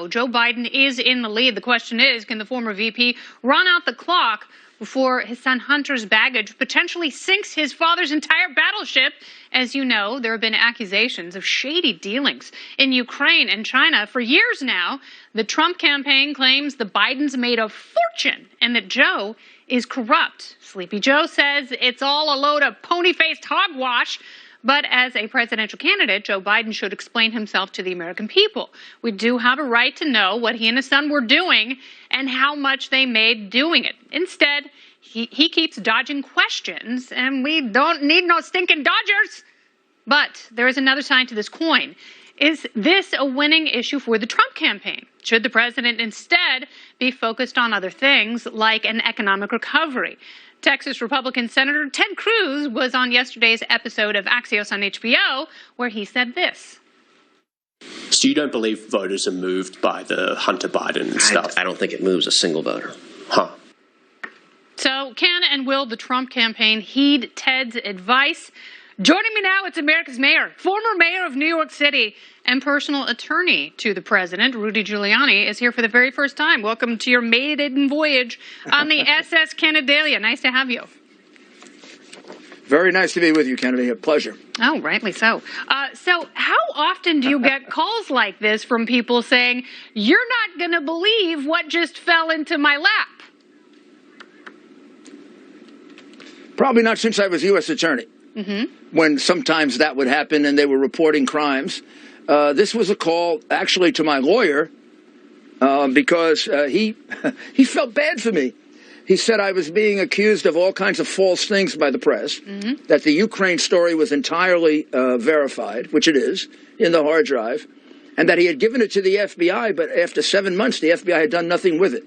Joe Biden is in the lead. The question is, can the former VP run out the clock before his son Hunter's baggage potentially sinks his father's entire battleship? As you know, there have been accusations of shady dealings in Ukraine and China for years now. The Trump campaign claims the Bidens made a fortune and that Joe is corrupt. Sleepy Joe says it's all a load of pony-faced hogwash. But as a presidential candidate, Joe Biden should explain himself to the American people. We do have a right to know what he and his son were doing and how much they made doing it. Instead, he keeps dodging questions, and we don't need no stinking dodgers. But there is another side to this coin. Is this a winning issue for the Trump campaign? Should the president instead be focused on other things like an economic recovery? Texas Republican Senator Ted Cruz was on yesterday's episode of Axios on HBO, where he said this. So you don't believe voters are moved by the Hunter Biden stuff? I don't think it moves a single voter. Huh. So can and will the Trump campaign heed Ted's advice? Joining me now, it's America's mayor, former mayor of New York City, and personal attorney to the president, Rudy Giuliani, is here for the very first time. Welcome to your maiden voyage on the SS Canadelia. Nice to have you. Very nice to be with you, Kennedy. A pleasure. Oh, rightly so. So how often do you get calls like this from people saying, you're not going to believe what just fell into my lap? Probably not since I was U.S. attorney. When sometimes that would happen and they were reporting crimes. This was a call actually to my lawyer because he felt bad for me. He said I was being accused of all kinds of false things by the press, that the Ukraine story was entirely verified, which it is, in the hard drive, and that he had given it to the FBI, but after 7 months, the FBI had done nothing with it.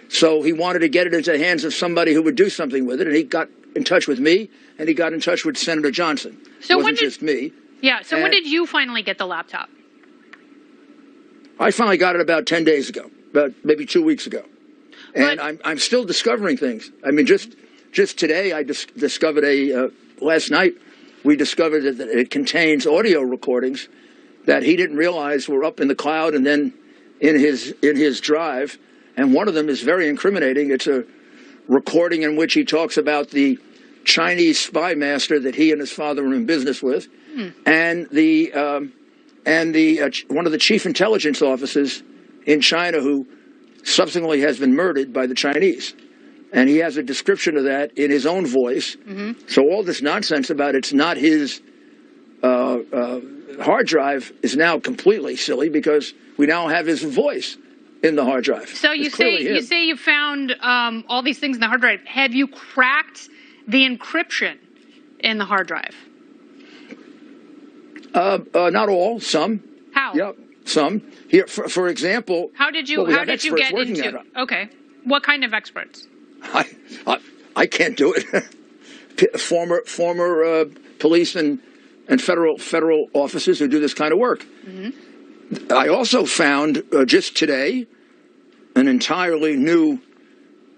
So he wanted to get it into the hands of somebody who would do something with it, and he got in touch with me, and he got in touch with Senator Johnson. So it wasn't just me. Yeah, so when did you finally get the laptop? I finally got it about 10 days ago, about maybe 2 weeks ago. And I'm still discovering things. I mean, just today I discovered last night we discovered that it contains audio recordings that he didn't realize were up in the cloud and then in his drive. And one of them is very incriminating. It's a recording in which he talks about the Chinese spy master that he and his father were in business with, and one of the chief intelligence officers in China who subsequently has been murdered by the Chinese. And he has a description of that in his own voice. So all this nonsense about it's not his hard drive is now completely silly because we now have his voice in the hard drive. So you say you found all these things in the hard drive. Have you cracked the encryption in the hard drive? Not all, some. How? Yep, some. Here, for example. How did you get into? Okay, what kind of experts? I can't do it. former police and federal officers who do this kind of work. I also found just today an entirely new,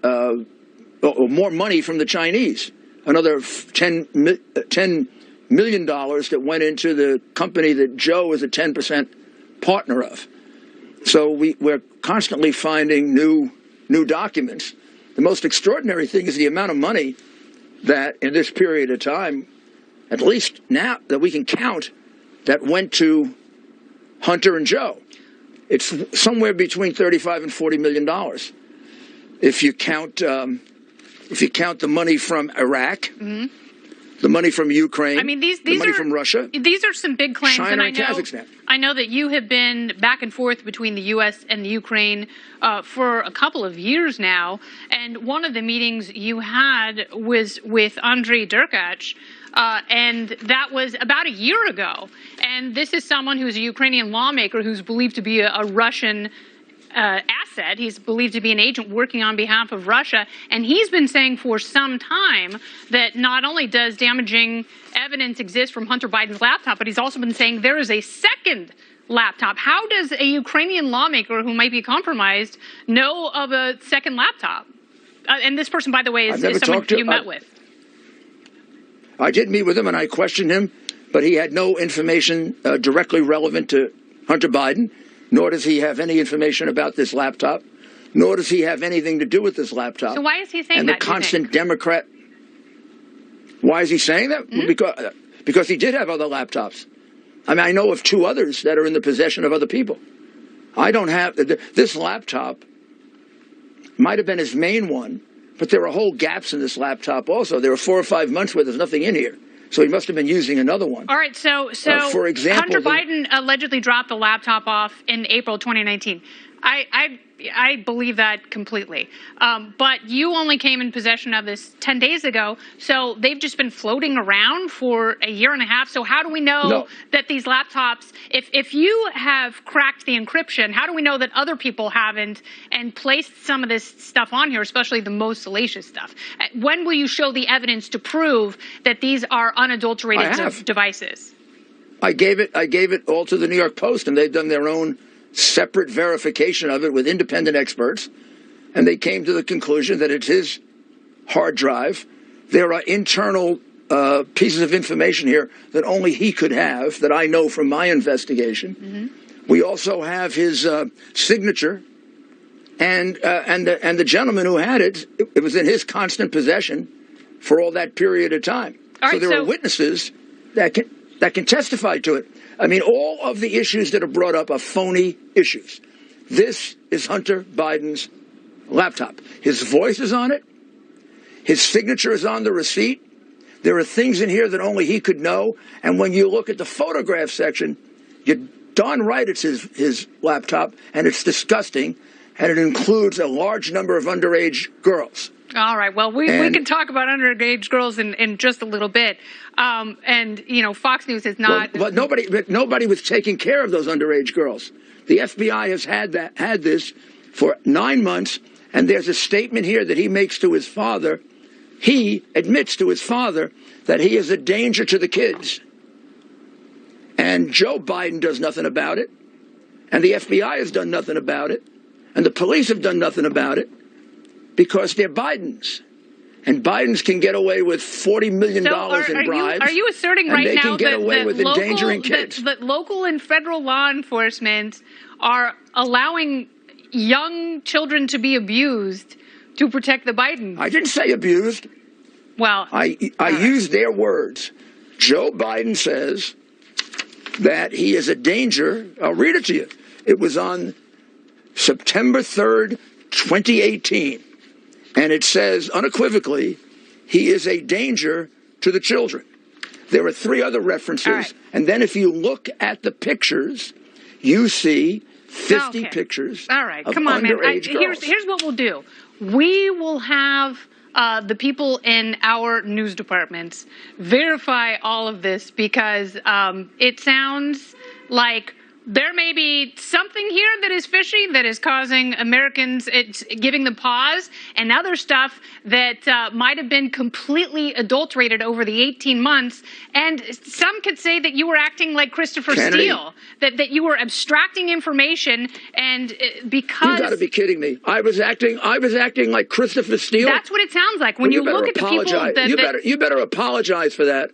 more money from the Chinese, another $10 million that went into the company that Joe is a 10% partner of. So we're constantly finding new documents. The most extraordinary thing is the amount of money that in this period of time, at least now that we can count, that went to Hunter and Joe. It's somewhere between $35 and $40 million. If you count the money from Iraq, the money from Ukraine, the money from Russia, these are some big claims. China and Kazakhstan. I know that you have been back and forth between the U.S. and the Ukraine for a couple of years now, and one of the meetings you had was with Andrei Derkach. And that was about a year ago. And this is someone who's a Ukrainian lawmaker who's believed to be a Russian asset. He's believed to be an agent working on behalf of Russia. And he's been saying for some time that not only does damaging evidence exist from Hunter Biden's laptop, but he's also been saying there is a second laptop. How does a Ukrainian lawmaker who might be compromised know of a second laptop? And this person, by the way, is someone you met with. I did meet with him and I questioned him, but he had no information directly relevant to Hunter Biden. nor does he have any information about this laptop, nor does he have anything to do with this laptop. So why is he saying and that? And the constant Democrat. Why is he saying that? Because he did have other laptops. I mean, I know of 2 others that are in the possession of other people. I don't have this laptop. Might have been his main one, but there are whole gaps in this laptop also. There are 4 or 5 months where there's nothing in here. So he must have been using another one. All right, so for example, Hunter Biden allegedly dropped the laptop off in April 2019. I believe that completely. But you only came in possession of this 10 days ago, so they've just been floating around for a year and a half. So how do we know that these laptops, if you have cracked the encryption, how do we know that other people haven't and placed some of this stuff on here, especially the most salacious stuff? When will you show the evidence to prove that these are unadulterated devices? I gave it all to the New York Post, and they've done their own separate verification of it with independent experts, and they came to the conclusion that it's his hard drive. There are internal pieces of information here that only he could have, that I know from my investigation. We also have his signature, and the gentleman who had it, it was in his constant possession for all that period of time. So there are witnesses that can testify to it. I mean, all of the issues that are brought up are phony issues. This is Hunter Biden's laptop. His voice is on it. His signature is on the receipt. There are things in here that only he could know. And when you look at the photograph section, you're darn right it's his laptop, and it's disgusting, and it includes a large number of underage girls. All right. Well, we can talk about underage girls in just a little bit. And, you know, Fox News is not. But nobody was taking care of those underage girls. The FBI has had this for 9 months. And there's a statement here that he makes to his father. He admits to his father that he is a danger to the kids. And Joe Biden does nothing about it. And the FBI has done nothing about it. And the police have done nothing about it. Because they're Bidens. And Bidens can get away with $40 million in bribes. Are you asserting right now that local and federal law enforcement are allowing young children to be abused to protect the Bidens? I didn't say abused. Well, I used their words. Joe Biden says that he is a danger. I'll read it to you. It was on September 3rd, 2018. And it says unequivocally, he is a danger to the children. There are 3 other references. Right. And then if you look at the pictures, you see 50 pictures. All right. Come on, man. Girls. Here's what we'll do. We will have the people in our news departments verify all of this, because it sounds like there may be something here that is fishy, that is causing Americans, it's giving them pause, and other stuff that might have been completely adulterated over the 18 months. And some could say that you were acting like Christopher Steele, that you were abstracting information, and because... You got to be kidding me. I was acting like Christopher Steele? That's what it sounds like. When you look at the people that... You better apologize for that.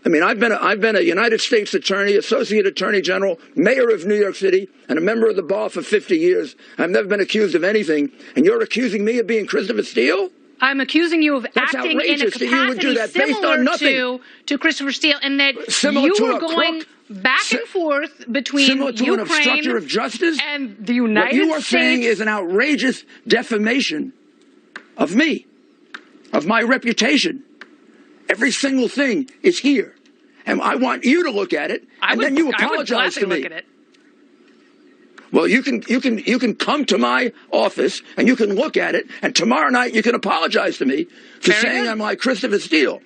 I mean, I've been a United States Attorney, Associate Attorney General, Mayor of New York City, and a member of the bar for 50 years. I've never been accused of anything. And you're accusing me of being Christopher Steele? I'm accusing you of acting in a capacity similar to Christopher Steele, and that you were going back and forth between Ukraine an obstructor of justice and the United States. What you are saying is an outrageous defamation of me, of my reputation. Every single thing is here. And I want you to look at it, and then you apologize to me. Look at it. Well, you can come to my office and you can look at it, and tomorrow night you can apologize to me for saying I'm like Christopher Steele.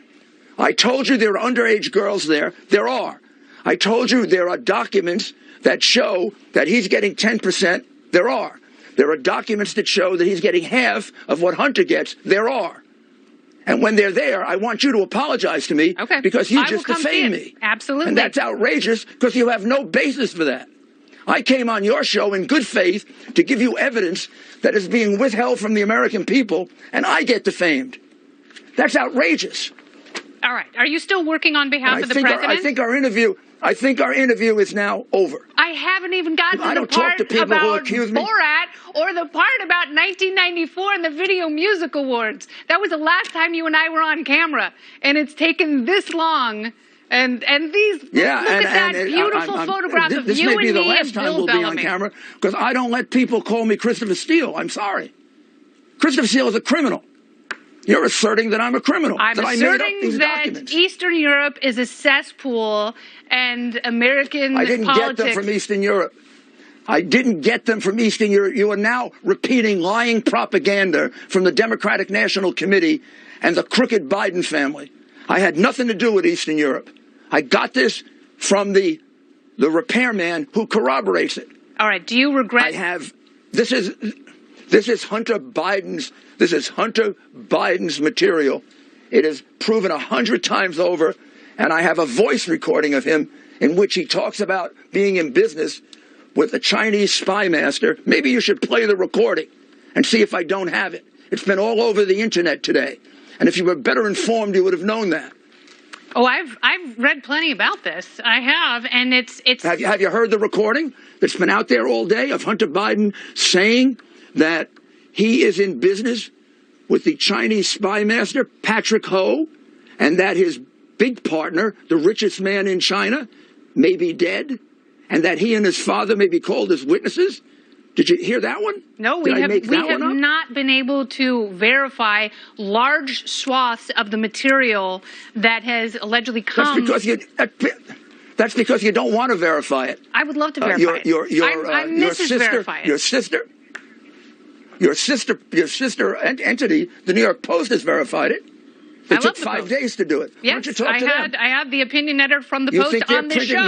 I told you there are underage girls there. There are. I told you there are documents that show that he's getting 10%. There are. There are documents that show that he's getting half of what Hunter gets. There are. And when they're there, I want you to apologize to me because you just defamed me. Absolutely. And that's outrageous because you have no basis for that. I came on your show in good faith to give you evidence that is being withheld from the American people, and I get defamed. That's outrageous. All right. Are you still working on behalf of the president? I think our interview I think our interview is now over. I haven't even gotten to I the don't talk part to people who about accuse me. Borat or the part about 1994 and the Video Music Awards. That was the last time you and I were on camera, and it's taken this long. And these look at that beautiful photograph of this you may and be the me last and time Bill we'll Bellamy. be on camera because I don't let people call me Christopher Steele. I'm sorry. Christopher Steele is a criminal. You're asserting that I'm a criminal. I'm that I made up asserting these that documents. Eastern Europe is a cesspool and American I didn't politics. get them from Eastern Europe. I didn't get them from Eastern Europe. You are now repeating lying propaganda from the Democratic National Committee and the crooked Biden family. I had nothing to do with Eastern Europe. I got this from the repairman who corroborates it. All right. Do you regret? I have. This is Hunter Biden's. This is Hunter Biden's material. It is proven 100 times over, and I have a voice recording of him in which he talks about being in business with a Chinese spy master. Maybe you should play the recording and see if I don't have it. It's been all over the internet today, and if you were better informed, you would have known that. Oh, I've read plenty about this. I have, and it's. Have you heard the recording that's been out there all day of Hunter Biden saying that he is in business with the Chinese spy master, Patrick Ho, and that his big partner, the richest man in China, may be dead, and that he and his father may be called as witnesses? Did you hear that one? No, we have not been able to verify large swaths of the material that has allegedly come. That's because you don't want to verify it. I would love to verify it. Your sister entity, the New York Post, has verified it. It took 5 days to do it. Yes, Why don't you talk to them? I had the opinion editor from the Post on the show.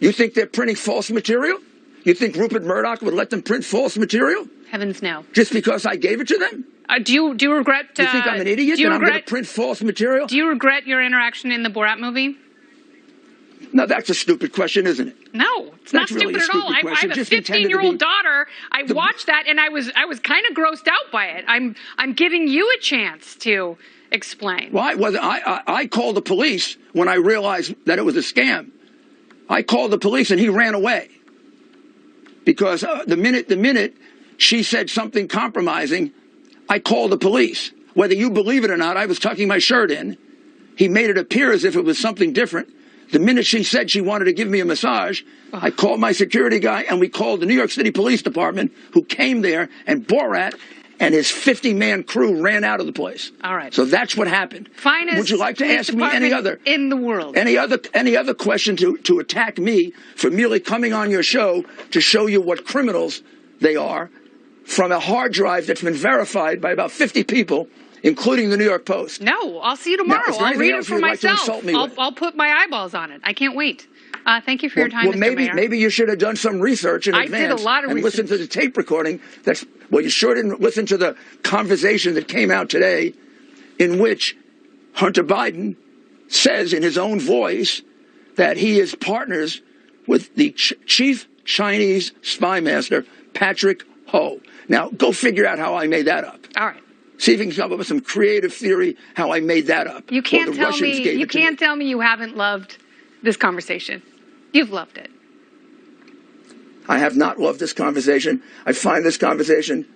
You think they're printing false material? You think Rupert Murdoch would let them print false material? Heavens no. Just because I gave it to them? Do you regret? You think I'm an idiot and I'm going to print false material? Do you regret your interaction in the Borat movie? No, that's a stupid question, isn't it? No, it's not stupid at all. I have a 15-year-old daughter. I watched that and I was kind of grossed out by it. I'm giving you a chance to explain. Well, I called the police when I realized that it was a scam. I called the police and he ran away. Because the minute she said something compromising, I called the police. Whether you believe it or not, I was tucking my shirt in. He made it appear as if it was something different. The minute she said she wanted to give me a massage, I called my security guy and we called the New York City Police Department, who came there, and Borat and his 50-man crew ran out of the place. All right. So that's what happened. Finest Would you like to ask me any other in the world? Any other question to attack me for merely coming on your show to show you what criminals they are from a hard drive that's been verified by about 50 people, including the New York Post? No, I'll see you tomorrow. I'll read it for myself. I'll put my eyeballs on it. I can't wait. Thank you for your time, Mr. Mayor. Maybe you should have done some research in advance. I did a lot of research. Listen to the tape recording. You sure didn't listen to the conversation that came out today in which Hunter Biden says in his own voice that he is partners with the chief Chinese spy master, Patrick Ho. Now, go figure out how I made that up. All right. See if you can come up with some creative theory how I made that up. You can't tell me you haven't loved this conversation. You've loved it. I have not loved this conversation. I find this conversation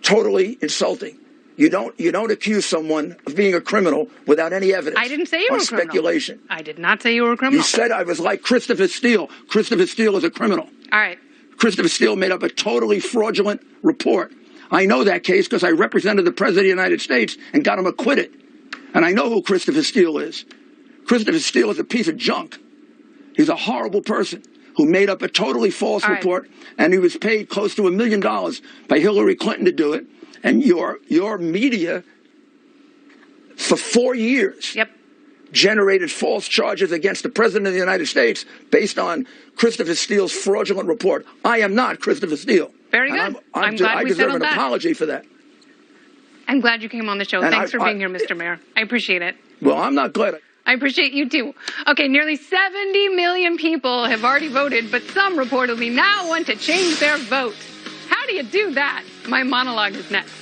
totally insulting. You don't accuse someone of being a criminal without any evidence. I didn't say you were a criminal. Speculation. I did not say you were a criminal. You said I was like Christopher Steele. Christopher Steele is a criminal. All right. Christopher Steele made up a totally fraudulent report. I know that case because I represented the President of the United States and got him acquitted. And I know who Christopher Steele is. Christopher Steele is a piece of junk. He's a horrible person who made up a totally false report, and he was paid close to $1 million by Hillary Clinton to do it. And your media, for 4 years, generated false charges against the President of the United States based on Christopher Steele's fraudulent report. I am not Christopher Steele. Very good. I deserve an apology for that. I'm glad you came on the show. Thanks for being here, Mr. Mayor. I appreciate it. Well, I'm not glad. I appreciate you too. Okay, nearly 70 million people have already voted, but some reportedly now want to change their vote. How do you do that? My monologue is next.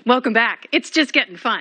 Welcome back. It's just getting fun.